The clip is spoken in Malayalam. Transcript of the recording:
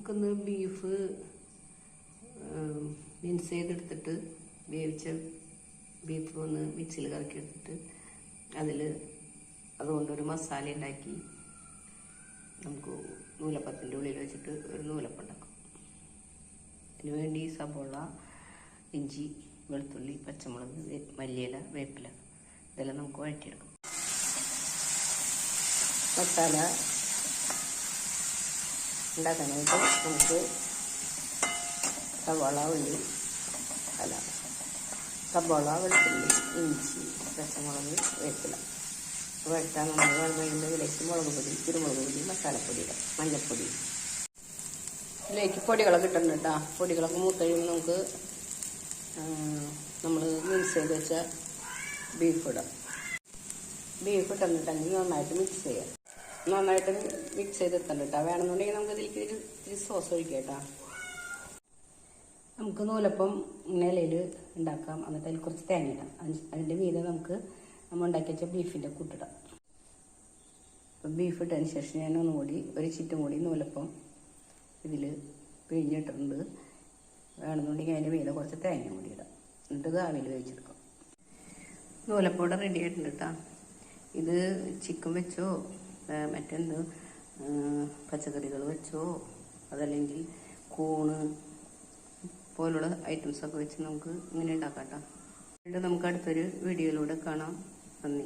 നമുക്കൊന്ന് ബീഫ് മിൻസ് ചെയ്തെടുത്തിട്ട് വേവിച്ച ബീഫ് ഒന്ന് മിക്സിയിൽ കറക്കി എടുത്തിട്ട് അതുകൊണ്ടൊരു മസാല ഉണ്ടാക്കി നമുക്ക് നൂലപ്പത്തിൻ്റെ ഉള്ളിൽ വെച്ചിട്ട് ഒരു നൂലപ്പം ഉണ്ടാക്കും. അതിന് വേണ്ടി സബോള, ഇഞ്ചി, വെളുത്തുള്ളി, പച്ചമുളക്, മല്ലിയില, വേപ്പില ഇതെല്ലാം നമുക്ക് വഴറ്റിയെടുക്കാം. മസാല ഉണ്ടാക്കാനായിട്ട് നമുക്ക് സബോള, വെളുത്തുള്ളി, ഇഞ്ചി, പച്ചമുളക്, വേപ്പില വഴറ്റാൻ നമ്മൾ വേണമെങ്കിൽ ഇതിലേക്ക് മുളക് പൊടി, കുരുമുളക് പൊടി, മസാലപ്പൊടി ഇടാം, മഞ്ഞൾപ്പൊടി. ഇതിലേക്ക് പൊടികളൊക്കെ ഇട്ടുണ്ട് കേട്ടോ. പൊടികളൊക്കെ മൂത്തഴിയുമ്പോൾ നമുക്ക് നമ്മൾ മിക്സ് ചെയ്ത് വെച്ച ബീഫ് ഇടാം. ബീഫ് ഇട്ടിട്ടുണ്ടെങ്കിൽ നന്നായിട്ട് മിക്സ് ചെയ്യാം. നന്നായിട്ട് മിക്സ് ചെയ്തെടുത്തിട്ടുണ്ട് കേട്ടോ. വേണമെന്നുണ്ടെങ്കിൽ നമുക്ക് ഇതിലേക്ക് ഇത്തിരി സോസ് ഒഴിക്കാം കേട്ടോ. നമുക്ക് നൂലപ്പം ഇലയിൽ ഉണ്ടാക്കാം. എന്നിട്ട് അതിൽ കുറച്ച് തേങ്ങ ഇടാം. അതിൻ്റെ മീതെ നമുക്ക് നമ്മൾ ഉണ്ടാക്കി വെച്ച ബീഫിൻ്റെ കൂട്ടിടാം. അപ്പം ബീഫ് ഇട്ടതിന് ശേഷം ഞാൻ ഒന്നുകൂടി ഒരു ചിറ്റും കൂടി നൂലപ്പം ഇതിൽ പിഴിഞ്ഞിട്ടുണ്ട്. വേണമെന്നുണ്ടെങ്കിൽ അതിൻ്റെ മീതെ കുറച്ച് തേങ്ങ കൂടി ഇടാം. എന്നിട്ട് ഇത് ആവിയിൽ വേവിച്ചെടുക്കാം. നൂലപ്പം ഇവിടെ റെഡി ആയിട്ടുണ്ട് കേട്ടോ. ഇത് ചിക്കൻ വെച്ചോ മറ്റെന്ത് പച്ചക്കറികൾ വെച്ചോ അതല്ലെങ്കിൽ കൂണ് പോലുള്ള ഐറ്റംസൊക്കെ വെച്ച് നമുക്ക് ഇങ്ങനെ ഉണ്ടാക്കാം കേട്ടോ. നമുക്ക് അടുത്തൊരു വീഡിയോയിലൂടെ കാണാം. നന്ദി.